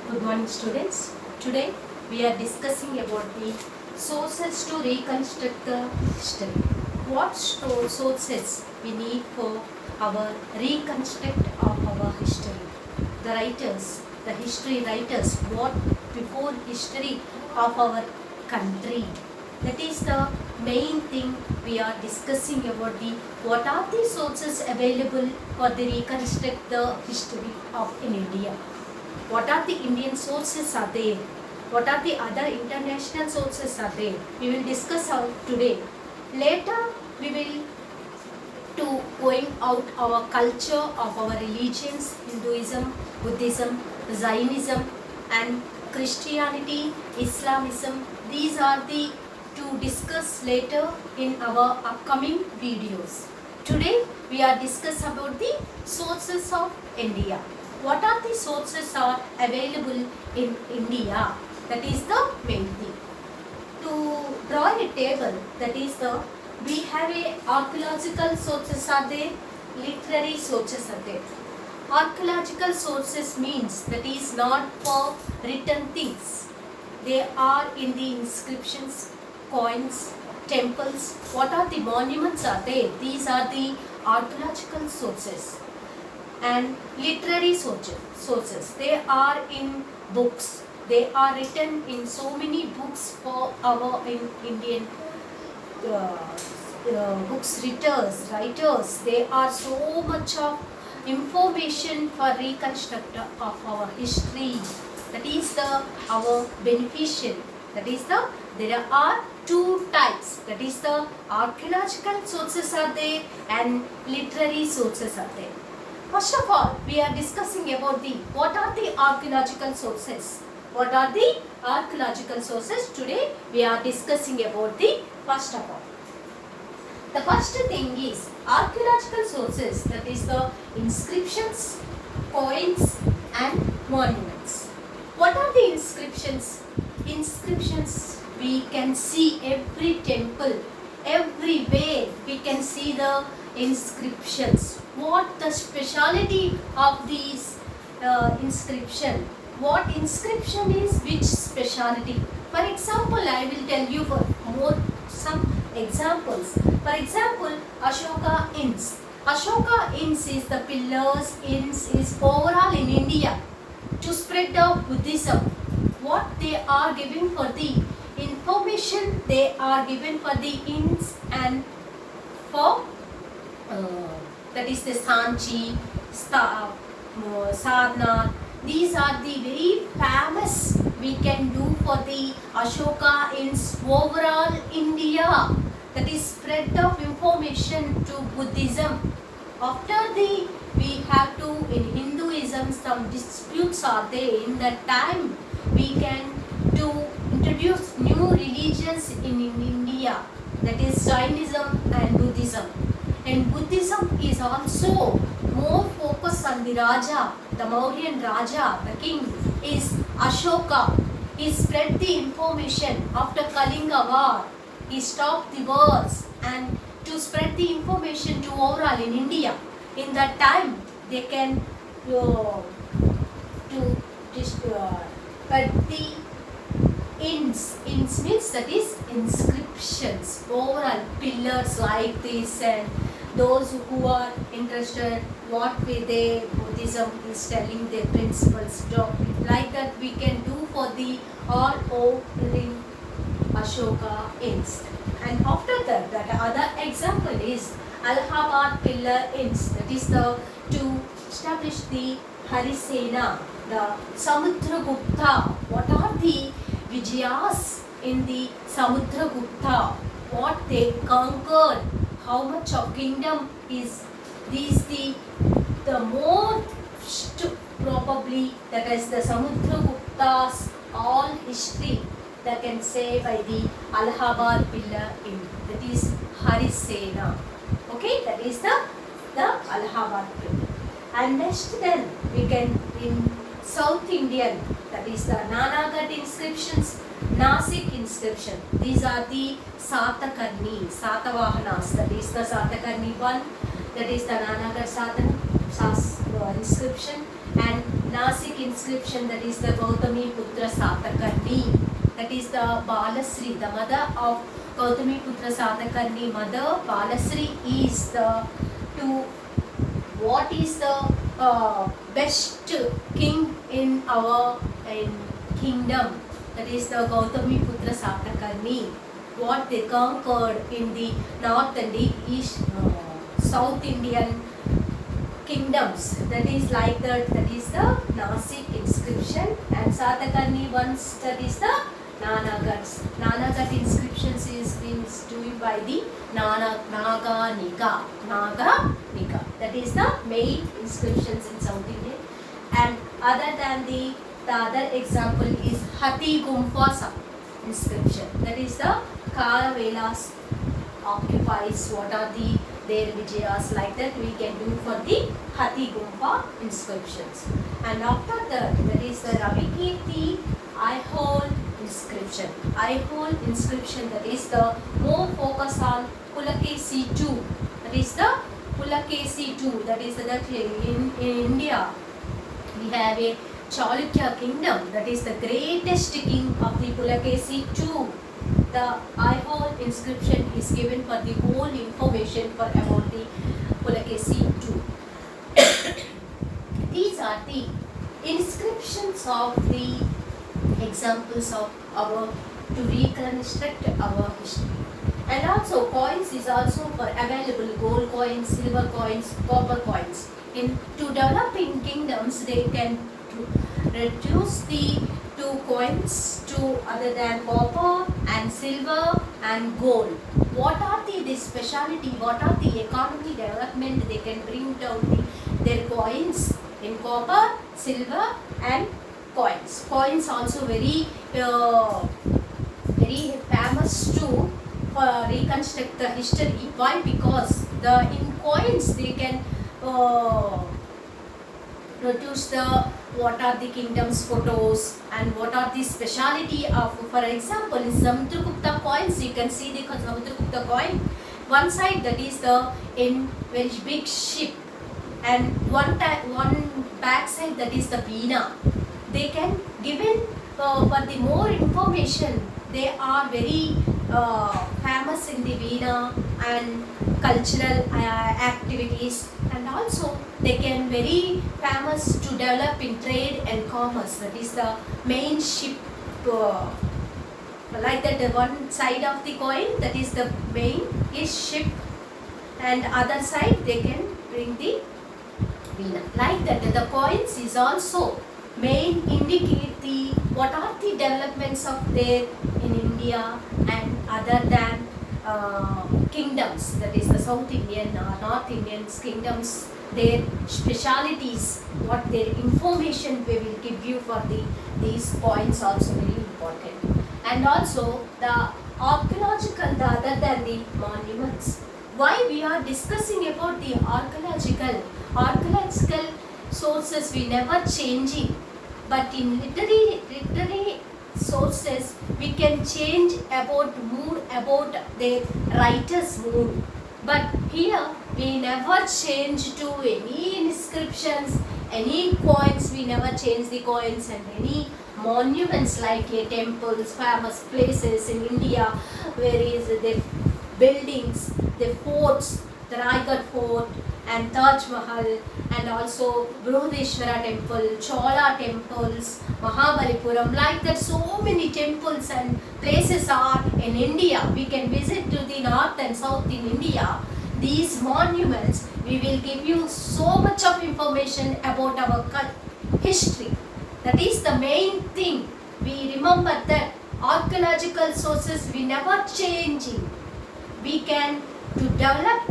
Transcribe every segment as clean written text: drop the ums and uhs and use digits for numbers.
Good morning, students. Today we are discussing about the sources to reconstruct the history. What sources we need for our reconstruct of our history? The writers, the history writers, what before history of our country. That is the main thing we are discussing about the what are the sources available for the reconstruct the history of in India. What are the Indian sources are there? What are the other international sources are there? We will discuss out today. Later we will to going out our culture of our religions, Hinduism, Buddhism, Zionism and Christianity, Islamism. These are the to discuss later in our upcoming videos. Today we are discuss about the sources of India. What are the sources are available in India? That is the main thing. To draw a table, that is the we have a archaeological sources are there, literary sources are there. Archaeological sources means that is not for written things. They are in the inscriptions, coins, temples. What are the monuments are there? These are the archaeological sources. And literary sources. They are in books. They are written in so many books for our Indian books writers. They are so much of information for reconstruct of our history. That is the our beneficial. That is the there are two types. That is the archaeological sources are there and literary sources are there. First of all, we are discussing about the what are the archaeological sources. What are the archaeological sources? Today we are discussing about the first of all. The first thing is archaeological sources, that is the inscriptions, coins and monuments. What are the inscriptions? Inscriptions we can see every temple, everywhere we can see the inscriptions. What the speciality of these inscription? What inscription is which speciality? For example, I will tell you for more some examples. For example, Ashoka Inns. Ashoka Inns is the pillars, inns is overall in India to spread of Buddhism. What they are giving for the information, they are given for the inns and for that is the Sanchi, Sarnath. These are the very famous we can do for the Ashoka Inns overall India. That is spread of information to Buddhism. After the we have to in Hinduism some disputes are there. In that time we can to introduce new religions in India. That is Jainism and Buddhism. And Buddhism is also more focused on the Raja, the Mauryan Raja, the king is Ashoka. He spread the information after Kalinga war. He stopped the wars and to spread the information to overall in India. In that time, they can but the inns means that is inscriptions, overall pillars like this, and those who are interested what way they Buddhism is telling their principles like that we can do for the all over in Ashoka Inns. And after that, other example is Allahabad Pillar Inns. That is the to establish the Harisena, the Samudragupta. What are the Vijayas in the Samudragupta? What they conquered? How much of kingdom is these the most probably that is the Samudragupta's all history that can say by the Allahabad Pillar Inn. That is Harisena. Okay, that is the Allahabad Pillar. And next then we can in South Indian, that is the Nanagarh inscriptions, Nasik inscription. These are the Satakarni, Satavahanas. That is the Satakarni one. That is the Nanagarh inscription. And Nasik inscription, that is the Gautami Putra Satakarni. That is the Balasri, the mother of Gautami Putra Satakarni. Mother Balasri is the to what is the best king in our kingdom. That is the Gautami Putra Satakarni. What they conquered in the north and the east, South Indian kingdoms. That is like that. That is the Nasik inscription. And Satakarni once, that is the Nanagats. Nanagat inscriptions is doing by the Naga Nika. That is the main inscriptions in South India. And other than the other example is Hati Gumpa inscription. That is the Karavelas occupies what are their Vijayas, like that we can do for the Hati Gumpa inscriptions. And after that is the Ravikirti Aihole inscription. Aihole inscription, that is the more focus on Pulakesi II. That is the Pulakesi II. That is that in India we have a Chalukya kingdom. That is the greatest king of the Pulakesi II. The Aihole inscription is given for the whole information for about the Pulakesi II. These are the inscriptions of the examples of our to reconstruct our history. And also coins is also for available, gold coins, silver coins, copper coins. In to developing kingdoms, they can reduce the two coins to other than copper and silver and gold. What are the speciality? What are the economy development they can bring down their coins in copper, silver and coins. Coins also very famous too for reconstruct the history. Why? Because in coins they can produce what are the kingdom's photos and what are the speciality of, for example, in Samudragupta coins you can see the Samudragupta coin. One side that is the in very big ship, and one back side that is the Veena. They can given for the more information. They are very famous in the Veena and cultural activities, and also they can very famous to develop in trade and commerce. That is the main ship, like that the one side of the coin, that is the main is ship, and other side they can bring the Veena. Like that the coins is also main indicate the what are the developments of there in India and other than kingdoms, that is the South Indian or North Indian kingdoms, their specialities, what their information we will give you for these points also very important. And also the archaeological, other than the monuments. Why we are discussing about the archaeological sources, we never changing, but in literary sources we can change about mood, about their writer's mood. But here we never change to any inscriptions, any coins, we never change the coins, and any monuments like temples, famous places in India, where is the buildings, the forts, the Raigad fort and Taj Mahal, and also Brihadeshwara temple, Chola temples, Mahabalipuram, like that so many temples and places are in India. We can visit to the north and south in India. These monuments, we will give you so much of information about our history. That is the main thing. We remember that archaeological sources we never changing. We can to develop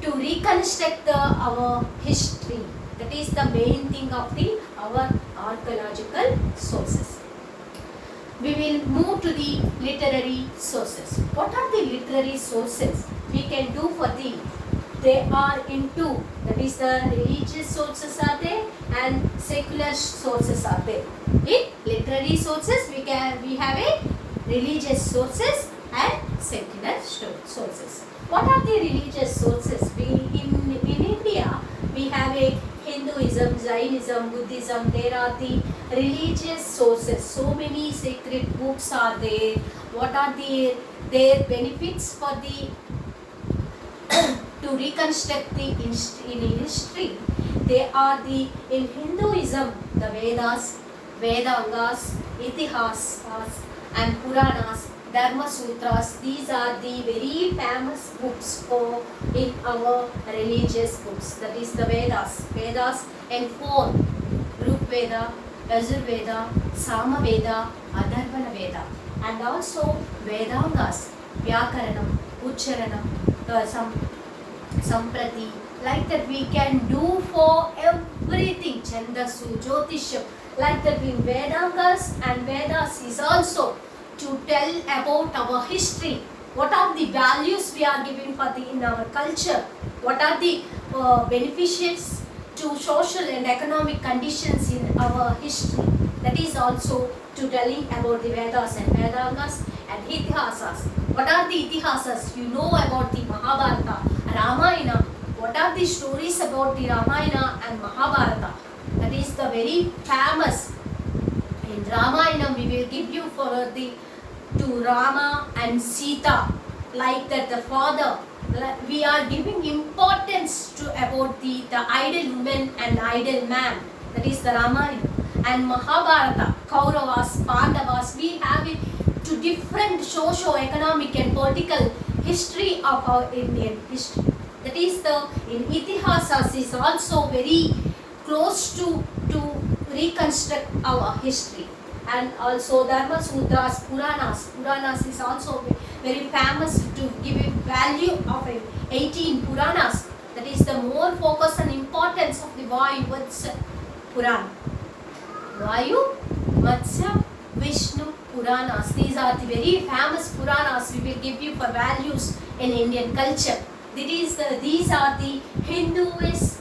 to reconstruct our history. That is the main thing of our archaeological sources. We will move to the literary sources. What are the literary sources we can do for they are in two. That is the religious sources are there and secular sources are there. In literary sources we have a religious sources and secular sources. What are the religious sources? In India we have a Hinduism, Jainism, Buddhism, there are the religious sources. So many sacred books are there. What are their benefits for the to reconstruct the in history? They are the in Hinduism the Vedas, Vedangas, Itihasas and Puranas, Dharma Sutras. These are the very famous books for in our religious books. That is the Vedas. Vedas and four: Rig Veda, Yajur Veda, Sama Veda, Atharvana Veda, and also Vedangas, Vyakaranam, Ucharanam, Samprati. Like that we can do for everything. Chandasu, Jyotisham. Like that in Vedangas and Vedas is also to tell about our history. What are the values we are giving for the in our culture? What are the beneficiaries to social and economic conditions in our history? That is also to telling about the Vedas and Vedangas and Itihasas. What are the Itihasas? You know about the Mahabharata, Ramayana. What are the stories about the Ramayana and Mahabharata? That is the very famous. In Ramayana we will give you for the to Rama and Sita, like that the father. We are giving importance to about the ideal woman and ideal man. That is the Ramayana. And Mahabharata, Kauravas, Pandavas. We have it to different socio-economic and political history of our Indian history. That is the in Itihasas is also very close to reconstruct our history. And also Dharma Sutras, Puranas. Puranas is also very famous to give a value of 18 Puranas. That is the more focus and importance of the Vayu Vatsya Purana. Vayu, Matsya, Vishnu Puranas. These are the very famous Puranas we will give you for values in Indian culture. These are the Hinduist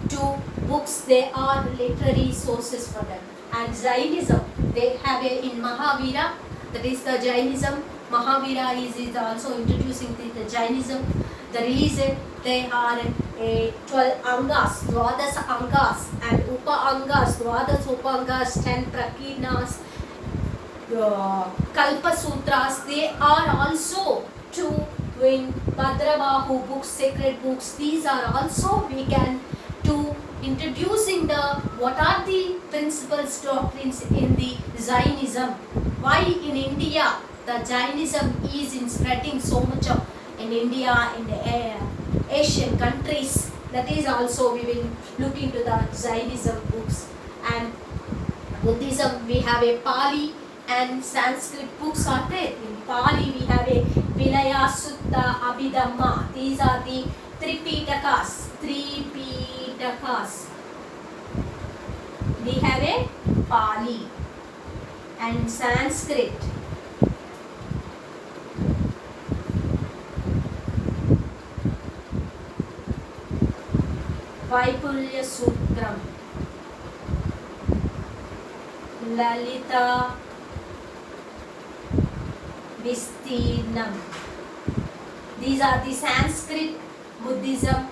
two books. They are literary sources for them. And Jainism, they have in Mahavira, that is the Jainism. Mahavira is also introducing the Jainism. The religion, they are 12 Angas, Dwadasa Angas, and Upa Angas, Dwadas Upa Angas, 10 Prakinas, Kalpa Sutras. They are also two in Bhadrabahu books, sacred books. These are also we can to introducing the what are the principles doctrines in the Jainism. Why in India the Jainism is in spreading so much of in India, in the Asian countries. That is also we will look into the Jainism books. And Buddhism, we have a Pali and Sanskrit books are there. In Pali we have a Vinaya, Sutta, Abhidhamma. These are the Tripitakas. We have a Pali and Sanskrit. Vaipulya Sutram, Lalita Vistirnam. These are the Sanskrit Buddhism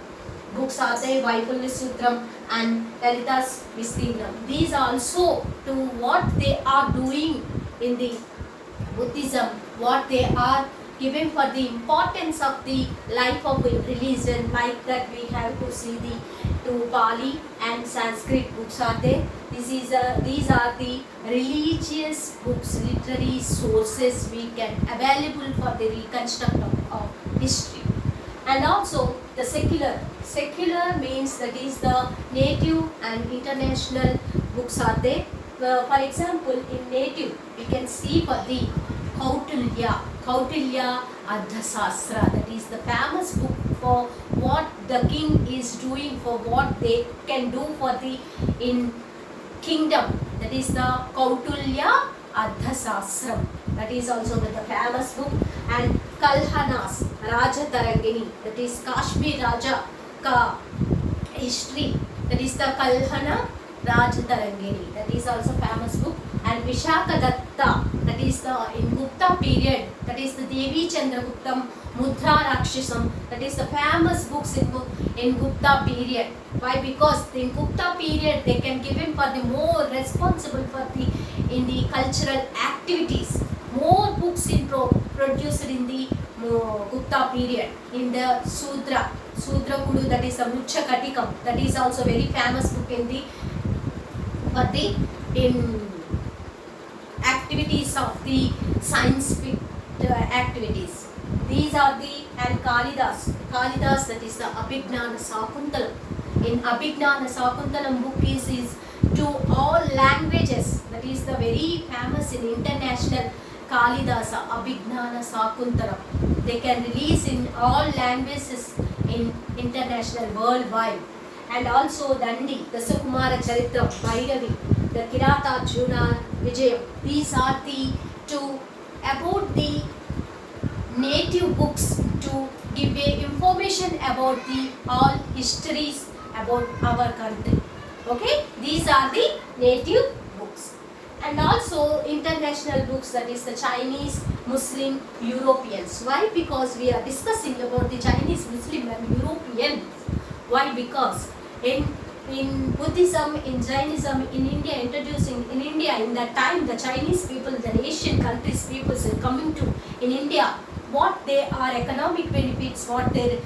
books are there, Vaipulya Sutram and Lalita's Vistirnam. These are also to what they are doing in the Buddhism, what they are giving for the importance of the life of religion. Like that we have to see the two Pali and Sanskrit books are there. These are the religious books, literary sources we can available for the reconstruction of history. And also the secular. Secular means that is the native and international books are there. For example, in native we can see for the Kautilya Ardhasastra, that is the famous book for what the king is doing, for what they can do for the in kingdom. That is the Kautilya Ardhasastram. That is also the famous book. And Kalhanas, Raja Tarangini, that is Kashmir Raja ka history. That is the Kalhana Raja Tarangini. That is also famous book. And Vishakadat Gupta, that is the in Gupta period, that is the Devi Chandraguptam, Mudra Rakshasam, that is the famous books in Gupta period. Why? Because in Gupta period they can give him for the more responsible for the in the cultural activities. More books produced in the Gupta period. In the Sudra Kulu, that is the Mruchakatikam, that is also very famous book in the for the in activities of the scientific activities. These are the and Kalidas, that is the Abhignana Sakuntalam. In Abhignana Sakuntalam book is to all languages, that is the very famous in international Kalidasa Abhignana Sakuntalam. They can release in all languages in international worldwide. And also Dandi, the Sukumara Charitra, Bhairavi, the Kirata Arjuna Vijayam. These are the two about the native books to give information about the all histories about our country. Okay, these are the native books. And also international books, that is the Chinese, Muslim, Europeans. Why? Because we are discussing about the Chinese, Muslim and Europeans. Why? Because in Buddhism, in Jainism, in India, introducing in India, in that time the Chinese people, the Asian countries peoples are coming to in India, what they are economic benefits, what their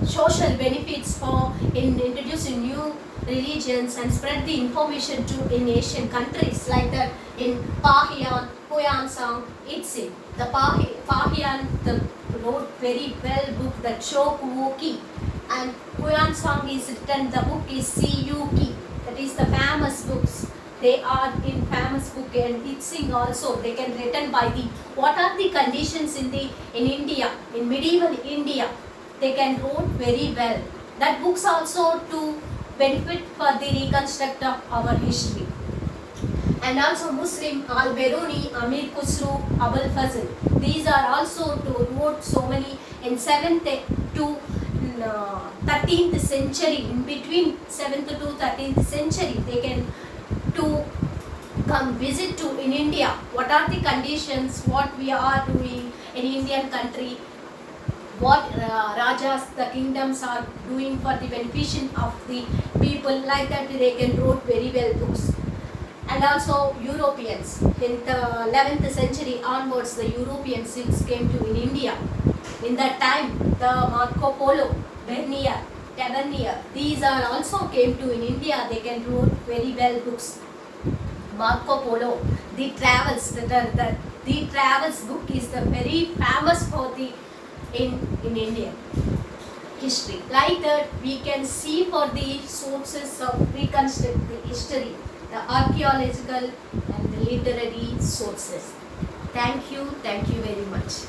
social benefits for in introducing new religions and spread the information to in Asian countries like that in Pahian, Huyansang, Itsin. The Pahian wrote very well book, the Chokuwoki, and Huyansang is written, the book is Siyuki, that is the famous books. They are in famous book, and Itsing also they can written by the what are the conditions in India, in medieval India, they can wrote very well. That books also to benefit for the reconstruct of our history. And also Muslim, Al-Biruni, Amir Khusru, Abul Fazl. These are also to wrote so many in 7th to 13th century, in between 7th to 13th century, they can to come visit to in India. What are the conditions, what we are doing in Indian country, what Rajas, the kingdoms are doing for the beneficiation of the people, like that they can wrote very well books. And also Europeans, in the 11th century onwards, the Europeans came to in India. In that time, the Marco Polo, Bernier, Tavernier, these are also came to in India. They can wrote very well books. Marco Polo, the travels, the travels book is the very famous for the in Indian history. Like that, we can see for the sources of reconstruct the history, the archaeological and the literary sources. Thank you very much.